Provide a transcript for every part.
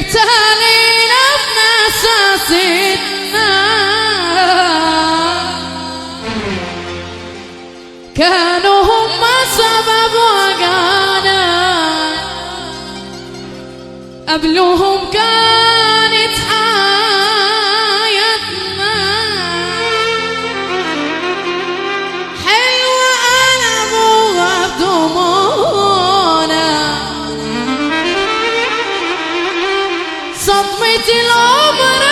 ابتالينا بنساستنا كانوا هم سبب وقعنا قبلهم كانت حياتنا حلوة قلبوا بدموعنا صدمة العمر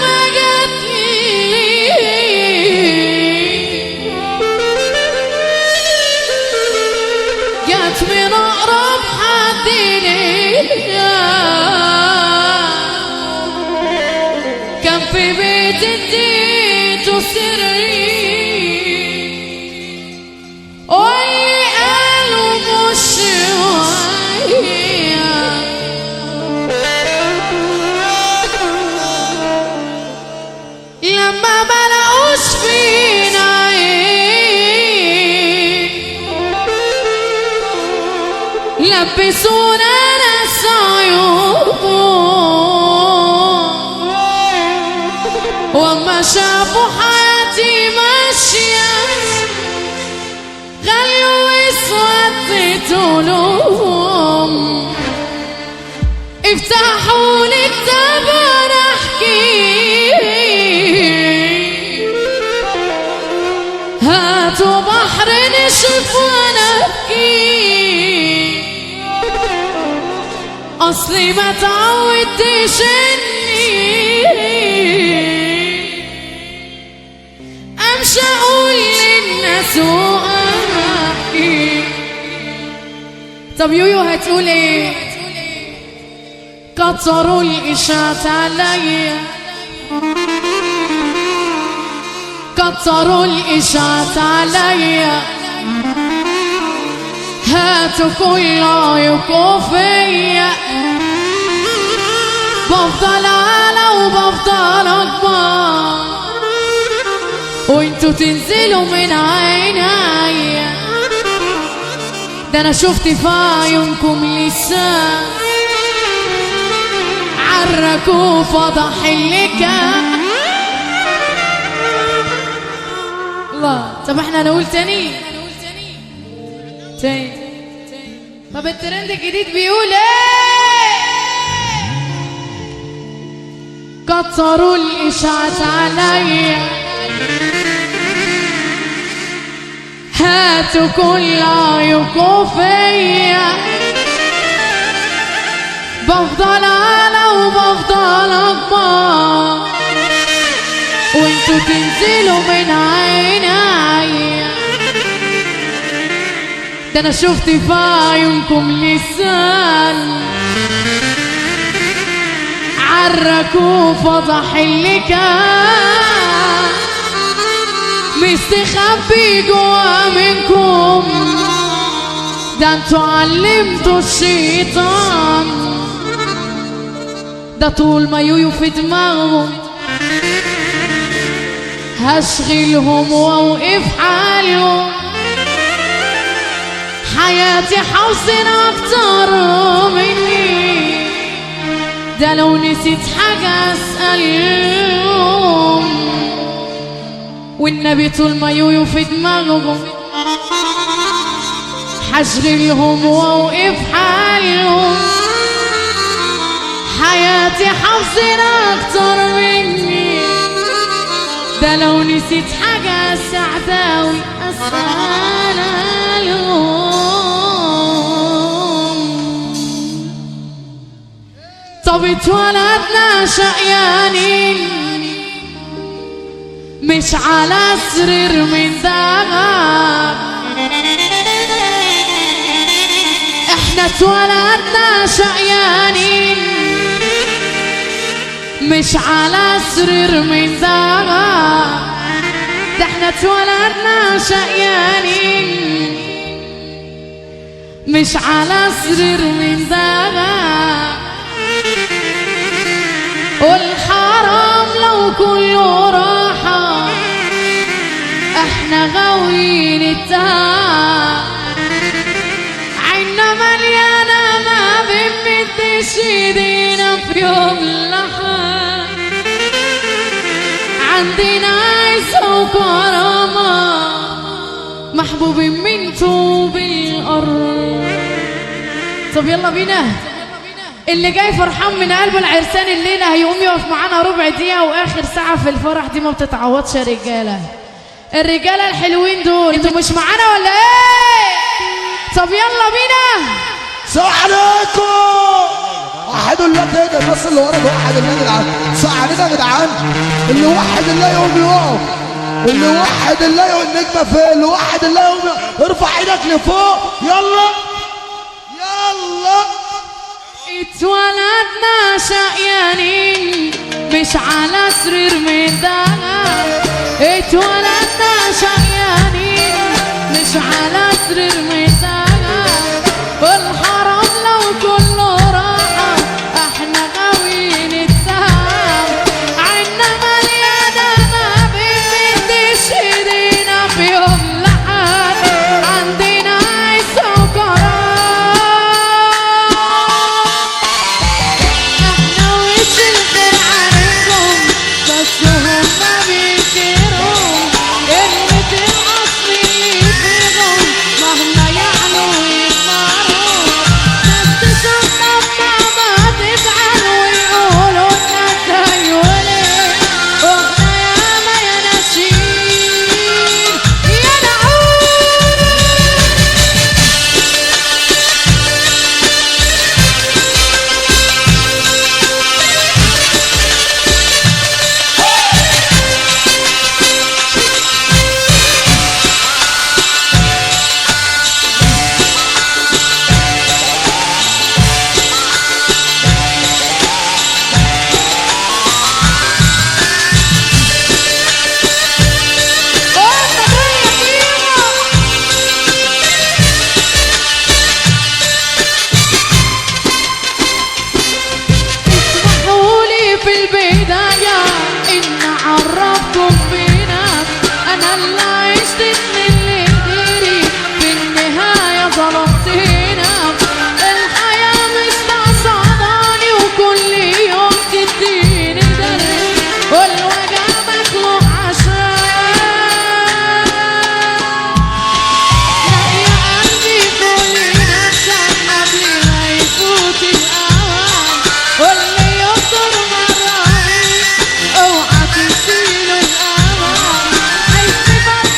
ما جاتلي جات من أقرب حد ليا كان في بيت اديته سري واللي قالوا مش شوية لما ملقوش فينا عين لبسونا ناس عيوبهم وما شافوا حياتي ماشية غلوا اسودت قلوبهم افتحوا لي كتاب وانا احكي هاتوا بحر نشف وانا ابكي اصلي ما تعودتش اني امشي اقول للناس واحكي. طب يويو هتقول ايه؟ كتروا الاشاعات عليا كتروا الاشاعات عليا هاتوا كل عيوبكوا فيا بفضل اعلى وبفضل اكبر وانتوا تنزلوا من عينيا ده انا شفت في عيونكم لسان عركوا فضح اللي كان. الله. طب احنا نقول تاني. طب الترند الجديد بيقول ايه؟ كتروا الاشاعات عليا هاتوا كل عيوبكوا فيا بفضل اعلى وبفضل اكبر وانتوا تنزلوا من عينيا ده انا شفت في عيونكم لسان عركوا فضح اللي كان مستخبي جوا منكم ده انتوا علمتوا الشيطان ده طول ما يويو في دماغهم هشغلهم واوقف حالهم حياتي حوزن اكتر مني ده لو نسيت حاجة اسألهم والنبي طول ما يويو في دماغهم هشغلهم واوقف حالهم حياتي حوزن اكتر مني ده لو نسيت حاجة سعداوي اسألهم. طب اتولدنا شقيانين مش على سرير من ذهب احنا اتولدنا شقيانين مش على سرير من ذهب ده احنا اتولدنا شقيانين مش على سرير من ذهب والحرام لو كله راحة احنا غاويين التعب عنا مليانة ما بنمدش ايدينا في يوم عندنا عزة وكرامة محبوبين من طوب الأرض. طب يلا بينا، اللي جاي فرحان من قلبه العرسان الليلة هيقوم يقف معانا ربع دقيقة، وآخر ساعة في الفرح دي ما بتتعوضش يا رجالة. الرجالة الحلوين دول انتوا مش معانا ولا ايه؟ طب يلا بينا. السلام عليكم. وحدوا الله كده، الناس اللي ورا وحد الله يا جدعان. صح علينا يا جدعان. اللي وحد الله يقوم يقف، اللي وحد الله يقوم. النجمة فين؟ اللي وحد الله يقوم يقف. ارفع ايدك لفوق. يلا يلا. اتولدنا شقيانين مش على سرير مدلع، اتولدنا شقيانين مش على سرير مدلع، والحرام لو كله راحة احنا غاويين السهام، عنا مليانة ما بنمدش ايدينا في يوم لحد، عندنا عزة وكرامة احنا وش الخير عليكم، بس هما بينكروا كلمة الأصل اللي فيهم مهما يعلوا ويكبروا، ناس تشوفنا ما تزعل ويقولوا لنا ازاي وليه، واحنا ياما يا ناشئين يا نعود. اسمحولي في البداية إن أعرفكم بناس، أنا اللي عشت من اللي غيري في النهاية ظلمتنا، الحياة مستقصداني وكل يوم تديني درس، والوجع مخلوق عشان لا يا قلبي كل نفسك قبل ما يفوت الأوان، واللي يقدر مرة اوعى تديله الأمان، عايز تفرح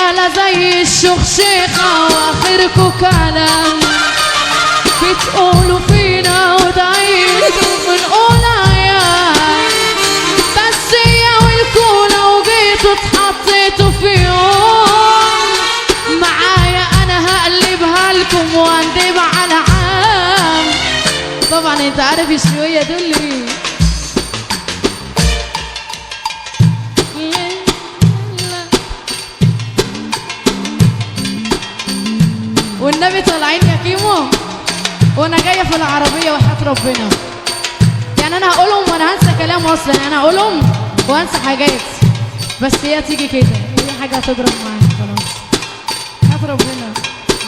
رجالة زي الشخشيخة واخركوا كلام، بتقولوا فينا ودعيتوا بنقول عيال، بس يا ويلكوا لو جيتوا اتحطيتوا في يوم معايا انا هقلبها لكم واندب على عام. طبعا انت عارف الشوية دول ايه. والنبي طالعين يا كيمو وانا جايه في العربيه وحياة ربنا، يعني انا هقولهم وانا هنسى كلام اصلا، يعني انا هقولهم وهنسى حاجات، بس هي تيجي كده، هي حاجه هتضرب معايا خلاص حياة ربنا،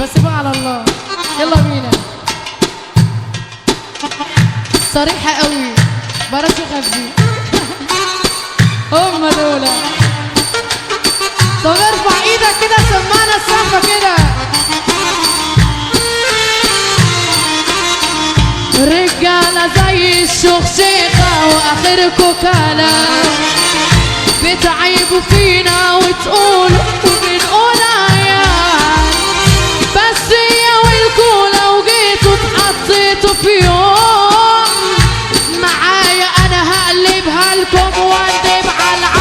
بس بقى على الله. يلا بينا. صريحه قوي بلاش خفي. هم دول. طب ارفع ايدك كده سمعنا السقفه كده. رجالة زي الشخشيخة واخركوا كلام، بتعيبوا فينا وتقولوا وبنقول عيال، بس يا ويلكوا لو جيتوا اتحطيتوا في يوم معايا انا هقلبها لكم واندب على العال.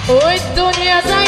والدنيا زي